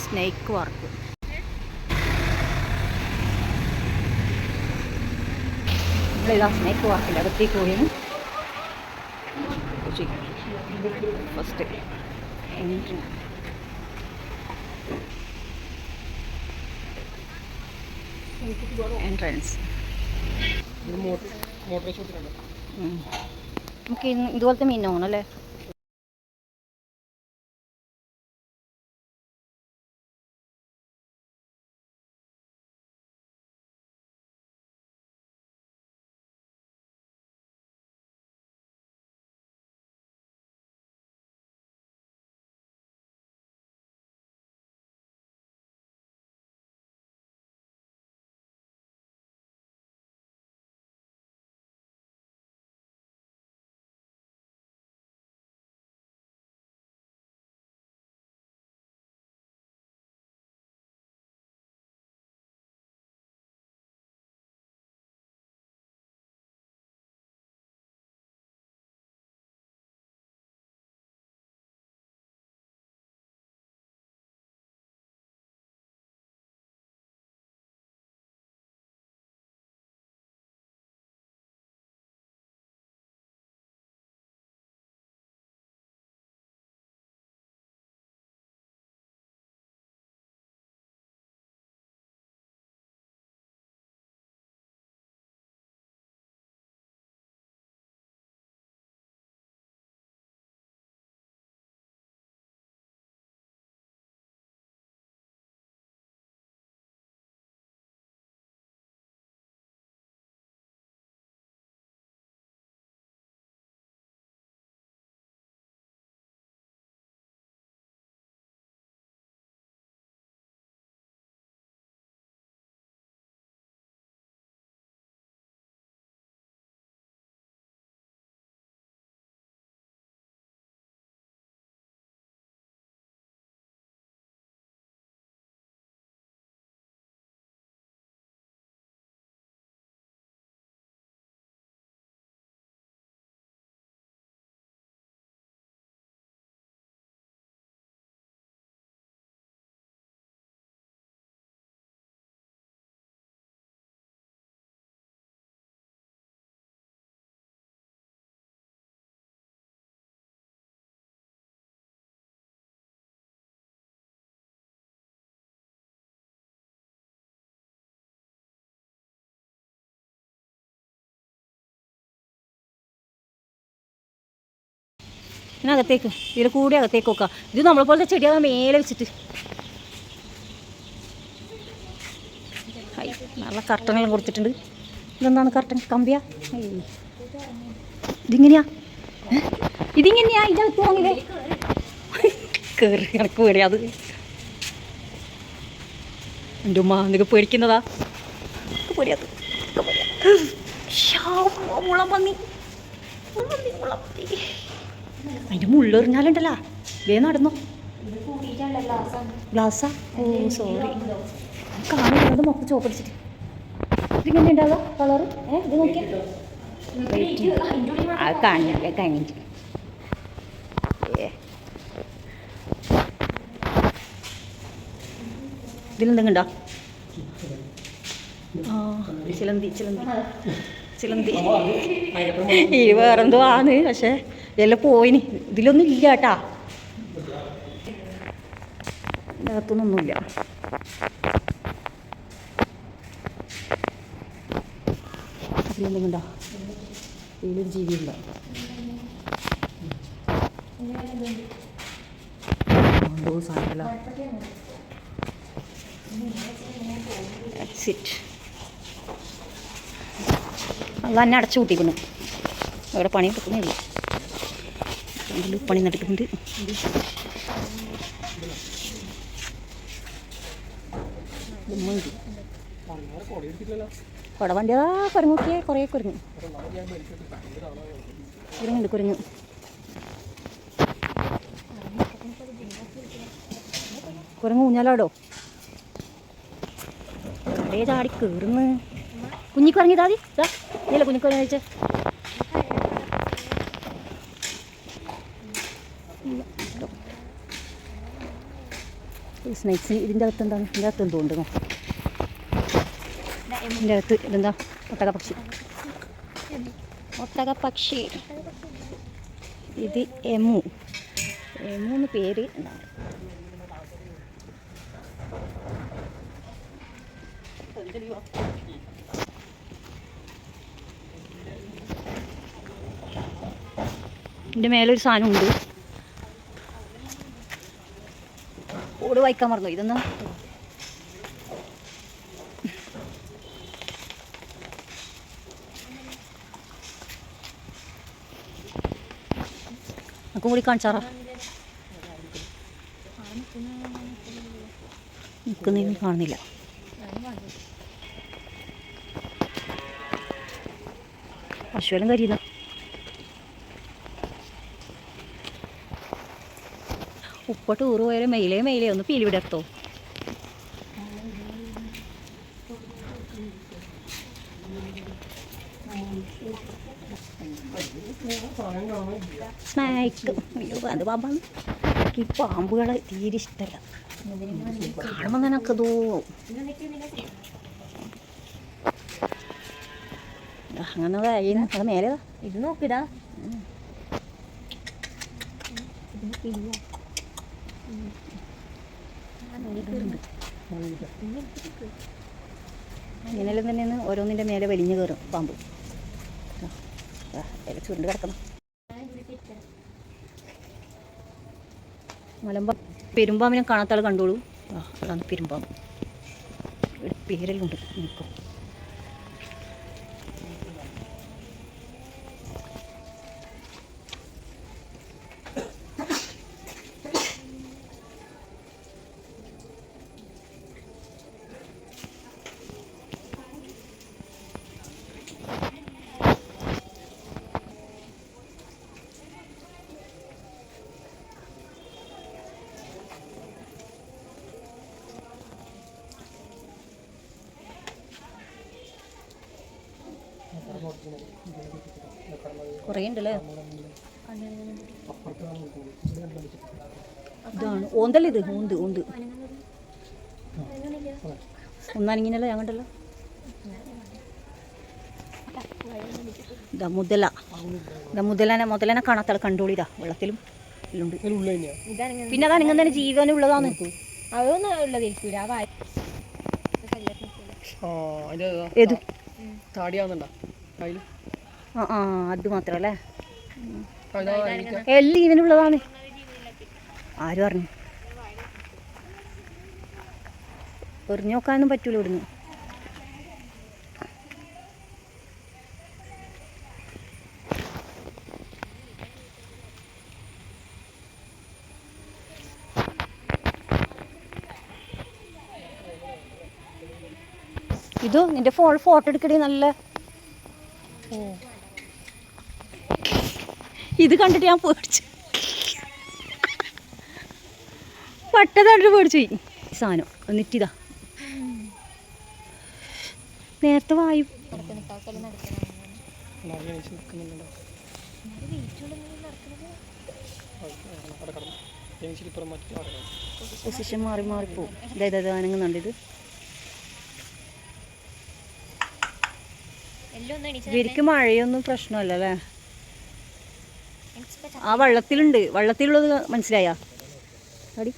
Snake work. നമ്മളിതാ snake വാക്കിൻ്റെ അകത്തേക്ക് പോയാണ്. First entrance. നമുക്ക് ഇതുപോലത്തെ മീൻ തോന്നണം അല്ലേ? ഇതിനകത്തേക്ക് ഇതിൽ കൂടി അകത്തേക്ക് വെക്കാം. ഇത് നമ്മളെ പോലത്തെ ചെടിയാണ് മേലെ വെച്ചിട്ട്. നല്ല കർട്ടനെല്ലാം കൊടുത്തിട്ടുണ്ട്. ഇതെന്താണ് കർട്ടൻ? കമ്പിയാ? ഇതിങ്ങനെയാ ഇതിനകത്ത് വാങ്ങില്ലേ? കയറി കണക്ക് പേടിയാ അത്. എൻ്റെ ഉമ്മ എന്തൊക്കെ പേടിക്കുന്നതാ? പേടിയാത് മുളം വന്നി. അതിൻ്റെ മുള്ളെറിഞ്ഞാലുണ്ടല്ലോ വേ നടന്നോ. ഗ്ലാസ്സാ? ഓ സോറി, കാണുന്നത് മൊത്തം ചോപ്പടിച്ചിട്ട്. ഇതിങ്ങനെ ഉണ്ടാവുക കളറ്? ഇത് നോക്കിയാൽ അത് കാണില്ല കഴിഞ്ഞിട്ട്. ഇതിലെന്തെങ്കിലും ഉണ്ടോ? ആ ചിലന്തി ചിലന്തി ചിലന്തി ഈ വേറെന്തോ ആണ്, പക്ഷേ ഇതെല്ലാം പോയിന്. ഇതിലൊന്നും ഇല്ല കേട്ടാ, ഇതിനകത്തൊന്നൊന്നുമില്ല. ഇതിലെന്തെങ്കിലും ഉണ്ടോ? ഇതിലൊരു ജീവിയില്ല. എന്തോ സാധനമല്ല. അത് തന്നെ അടച്ചു കൂട്ടിക്കുന്നു. അവിടെ പണി എടുക്കുന്നില്ല, ഇതിൽ പണി നടക്കുന്നുണ്ട്. കുടവണ്ടിയതാ കുരങ്ങൊക്കെ കുറേ കുരങ്ങ് കുരങ്ങുണ്ട്. കുരങ്ങ് കുരങ്ങ് ഊഞ്ഞാലാടോ? കടയെ ചാടി കയറുന്നു. കുഞ്ഞിക്കുരങ്ങിതാ മതി. ഇതാ ഇല്ല കുഞ്ഞിക്കുരങ്ങ കഴിച്ചേ. സ്നേക്സ് ഇതിൻ്റെ അകത്ത് എന്താണ്? ഇതിൻ്റെ അകത്ത് എന്തുകൊണ്ട് നോക്കാം. ഇതിൻ്റെ അകത്ത് ഇതെന്താ? ഒട്ടകപ്പക്ഷി. ഒട്ടകപ്പക്ഷി. ഇത് എമു. എമൂന്ന് പേര്. ഇതിൻ്റെ മേലൊരു സാധനമുണ്ട്. ഓട് വായിക്കാൻ മറന്നു. ഇതൊന്നും നമുക്ക് കൂടി കാണിച്ചാറാ. നിൽക്കുന്നതൊന്നും കാണുന്നില്ല. പശുവെല്ലാം കരിയുന്ന ഉപ്പ ടൂറ് പോയാലും മെയിലേ ഒന്ന് പീലി വിടർത്തോ. സ്നാക്ക്. അത് പാമ്പാണ്. ഈ പാമ്പുകളെ തീരെ ഇഷ്ടമല്ല. കാണുമ്പോൾ അങ്ങനൊക്കെ അങ്ങനെ കഴിയുന്നു. അത് മേലെ ഇത് നോക്കിടാ. ഇങ്ങനെയെല്ലാം തന്നെയാണ് ഓരോന്നിൻ്റെ മേലെ വലിഞ്ഞു കയറും പാമ്പ്. ചുരുണ്ട് കിടക്കണം. പെരുമ്പാമ്പിനെ കാണാത്ത ആൾ കണ്ടോളൂ. അതാണ് പെരുമ്പാമ്പ്. പേരെല്ലാം ഉണ്ട്. നിൽക്കും. കുറേ ഉണ്ടല്ലേ. ഇതാണ് ഓന്തല്ലേ. ഇത് ഓന്ത് ഒന്നനങ്ങിനല്ലോ. ഞാൻ കണ്ടല്ലോ. ഇതാ മുതലനെ കാണാത്ത കണ്ടോളിതാ. വെള്ളത്തിലും ഉണ്ട്. പിന്നെ അതാ നിങ്ങൾ തന്നെ ജീവനുള്ളതാണ്. അതൊന്നും ഉള്ളതായിരിക്കൂല. ഏത് അത് മാത്രല്ലേ. എല്ലാം ജീവനുള്ളതാണ്. ആരും അറിഞ്ഞു. എറിഞ്ഞു നോക്കാനൊന്നും പറ്റൂല ഇവിടുന്ന്. ഇതോ നിന്റെ ഫോട്ടോ എടുക്കണേ. നല്ല ഇത് കണ്ടിട്ട് ഞാൻ പേടിച്ചു. പട്ടതായിട്ട് പേടിച്ചു പോയി സാധനം. എന്നിട്ടിതാ നേരത്തെ വായു പൊസിഷൻ മാറിപ്പോവും. ഇതായത് അനങ്ങുന്നുണ്ട്. ഇത് ശരിക്കും മഴയൊന്നും പ്രശ്നമല്ല അല്ലേ. ആ വെള്ളത്തിലുള്ളത് മനസ്സിലായ അടി.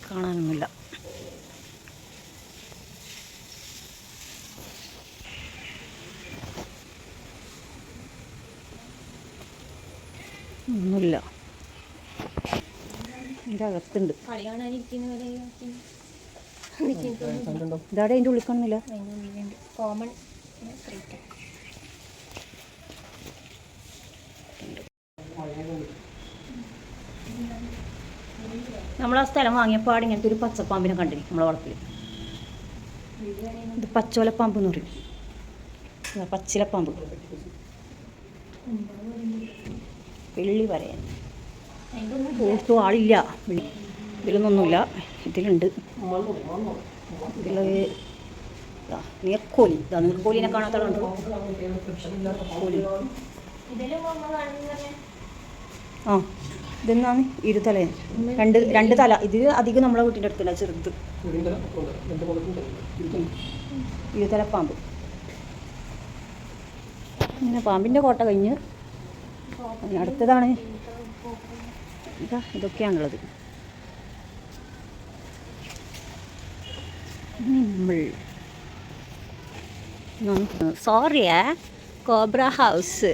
കാണാനൊന്നുമില്ല. ഒന്നുമില്ല. ഇതിൻ്റെ അകത്തുണ്ട്. ഇതാടെ അതിൻ്റെ ഉള്ളിൽ കാണുന്നില്ല. നമ്മളാ സ്ഥലം വാങ്ങിയപ്പോൾ ഇങ്ങനത്തെ ഒരു പച്ചപ്പാമ്പിനെ കണ്ടിന് നമ്മളെ വളപ്പിൽ. ഇത് പച്ചോലപ്പാമ്പ് എന്ന് പറയും. പച്ചിലപ്പാമ്പ്. വെള്ളി പറയാൻ ഓർത്തും ആളില്ല. ഇതിലൊന്നൊന്നുമില്ല. ഇതിലുണ്ട്. ഇതിൽ നീർക്കോലി. ഇതാ നീർക്കോലിനെ കാണാത്തതുണ്ട്. കോലി. ആ ഇതെന്നാണ് ഇരുതല. രണ്ട് തല. ഇത് അധികം നമ്മളെ വീട്ടിൻ്റെ അടുത്തില്ല, ചെറുത് ഇരുതല പാമ്പ്. ഇങ്ങനെ പാമ്പിൻ്റെ കോട്ട കഴിഞ്ഞ് അടുത്തതാണ് ഇതാ ഇതൊക്കെയാണുള്ളത്. സോറിയാ കോബ്ര ഹൗസ്.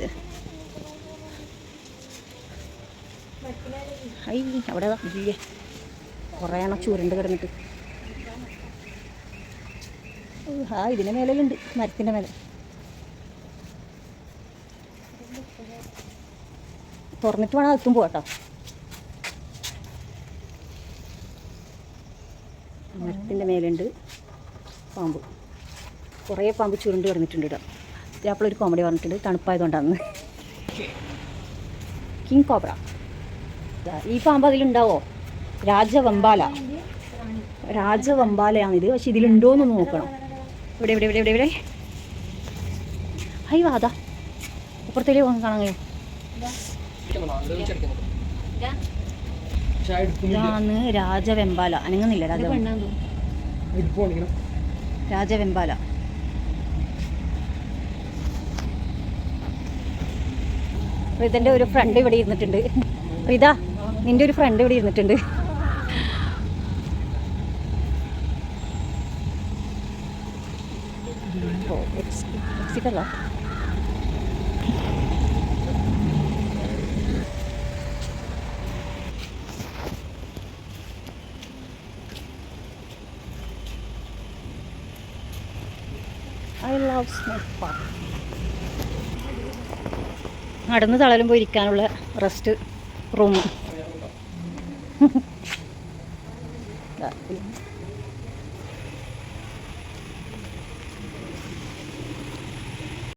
ഐ അവിടെ ഇല്ലേ കുറേ എണ്ണം ചുരുണ്ട് കിടന്നിട്ട്. ആ ഇതിൻ്റെ മേലെയുണ്ട്, മരത്തിൻ്റെ മേലെ. തുറന്നിട്ട് വേണം അകത്തും പോകട്ടോ. മരത്തിൻ്റെ മേലുണ്ട് പാമ്പ്. കുറേ പാമ്പ് ചുരുണ്ട് കിടന്നിട്ടുണ്ട് കേട്ടോ. ഇതിലപ്പോഴൊരു കോമഡി പറഞ്ഞിട്ടുണ്ട്, തണുപ്പായതുകൊണ്ടാണ്. King cobra. ഈ പാമ്പ് അതിലുണ്ടാവോ? രാജവെമ്പാലയാണിത്. പക്ഷെ ഇതിലുണ്ടോയെന്ന് നോക്കണം. ഇവിടെ ഇവിടെ ഇവിടെ ഇവിടെ ഇവിടെ അയ്യോ അതാ അപ്പുറത്തേക്ക് കാണാൻ കഴിയും. ഇതാണ് രാജവെമ്പാല. അനങ്ങുന്നില്ല. രാജവെമ്പാല. റിതൻ്റെ ഒരു ഫ്രണ്ട് ഇവിടെ ഇരുന്നിട്ടുണ്ട്. റിത, നിൻ്റെ ഒരു ഫ്രണ്ട് ഇവിടെ ഇരുന്നിട്ടുണ്ട്. എക്സിറ്റല്ല. I love snake park. നടന്ന് തളരുമ്പോൾ ഇരിക്കാനുള്ള റെസ്റ്റ് റൂം.